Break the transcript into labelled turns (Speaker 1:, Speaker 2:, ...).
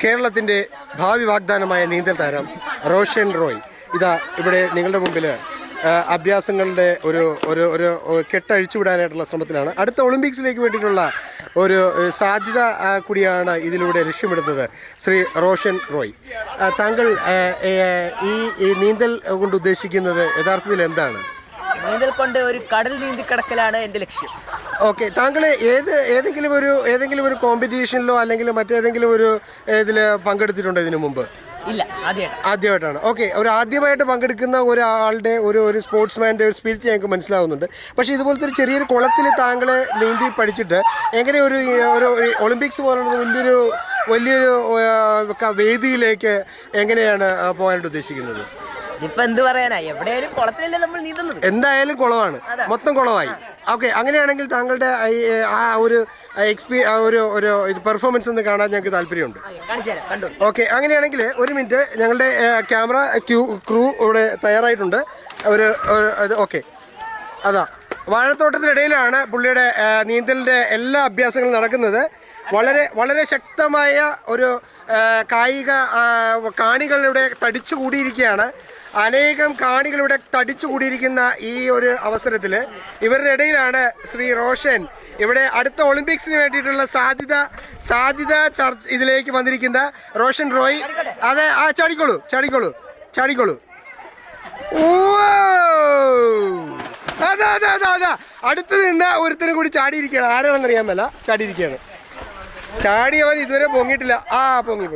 Speaker 1: കേരളത്തിൻ്റെ ഭാവി വാഗ്ദാനമായ നീന്തൽ താരം റോഷൻ റോയ് ഇതാ ഇവിടെ നിങ്ങളുടെ മുമ്പിൽ അഭ്യാസങ്ങളുടെ ഒരു ഒരു ഒരു കെട്ടഴിച്ചുവിടാനായിട്ടുള്ള ശ്രമത്തിലാണ്. അടുത്ത ഒളിമ്പിക്സിലേക്ക് വേണ്ടിയിട്ടുള്ള ഒരു സാധ്യത കൂടിയാണ് ഇതിലൂടെ ലക്ഷ്യമിടുന്നത് ശ്രീ റോഷൻ റോയ്. താങ്കൾ ഈ നീന്തൽ കൊണ്ട് ഉദ്ദേശിക്കുന്നത് യഥാർത്ഥത്തിൽ എന്താണ്?
Speaker 2: നീന്തൽ കൊണ്ട് ഒരു കടൽ നീന്തി കിടക്കലാണ് എൻ്റെ ലക്ഷ്യം.
Speaker 1: ഓക്കെ, താങ്കൾ ഏതെങ്കിലും ഒരു കോമ്പറ്റീഷനിലോ അല്ലെങ്കിൽ മറ്റേതെങ്കിലും ഒരു ഇതിൽ പങ്കെടുത്തിട്ടുണ്ടോ ഇതിനു മുമ്പ്?
Speaker 2: ഇല്ല,
Speaker 1: ആദ്യമായിട്ടാണ്. ഓക്കെ, ആദ്യമായിട്ട് പങ്കെടുക്കുന്ന ഒരാളുടെ ഒരു സ്പോർട്സ്മാൻ്റെ ഒരു സ്പിരിറ്റ് ഞങ്ങൾക്ക് മനസ്സിലാവുന്നുണ്ട്. പക്ഷേ ഇതുപോലത്തെ ഒരു ചെറിയൊരു കുളത്തിൽ താങ്കൾ നീന്തി പഠിച്ചിട്ട് എങ്ങനെ ഒരു ഒളിമ്പിക്സ് പോലുള്ള വലിയൊരു വേദിയിലേക്ക് എങ്ങനെയാണ് പോകാനായിട്ട് ഉദ്ദേശിക്കുന്നത്?
Speaker 2: ഇപ്പൊ എന്ത് പറയാനാ, എവിടെയായാലും കുളത്തിലല്ലേ നമ്മൾ നീന്തുന്നത്.
Speaker 1: എന്തായാലും കുളമാണ്, മൊത്തം കുളമായി. ഓക്കെ, അങ്ങനെയാണെങ്കിൽ താങ്കളുടെ ആ ഒരു പെർഫോമൻസ് ഒന്ന് കാണാൻ ഞങ്ങൾക്ക് താല്പര്യമുണ്ട്. ഓക്കെ, അങ്ങനെയാണെങ്കിൽ ഒരു മിനിറ്റ്, ഞങ്ങളുടെ ക്യാമറ ക്രൂ ഇവിടെ തയ്യാറായിട്ടുണ്ട്. ഓക്കെ, അതാ വാഴത്തോട്ടത്തിനിടയിലാണ് പുള്ളിയുടെ നീന്തലിൻ്റെ എല്ലാ അഭ്യാസങ്ങളും നടക്കുന്നത്. വളരെ ശക്തമായ ഒരു കായിക കാണികളിവിടെ തടിച്ചു കൂടിയിരിക്കുകയാണ്. അനേകം കാണികളിവിടെ തടിച്ചു കൂടിയിരിക്കുന്ന ഈ ഒരു അവസരത്തിൽ ഇവരുടെ ഇടയിലാണ് ശ്രീ റോഷൻ ഇവിടെ അടുത്ത ഒളിമ്പിക്സിന് വേണ്ടിയിട്ടുള്ള സാധ്യത ചർച്ച ഇതിലേക്ക് വന്നിരിക്കുന്ന റോഷൻ റോയ്. അതെ, ചാടിക്കോളൂ. അതാ അടുത്ത് നിന്ന് ഒരുത്തരും കൂടി ചാടിയിരിക്കുകയാണ്. ആരാണെന്നറിയാൻ മേല, ചാടിയിരിക്കുകയാണ്. ചാടിയവൻ ഇതുവരെ പൊങ്ങിയിട്ടില്ല. പൊങ്ങി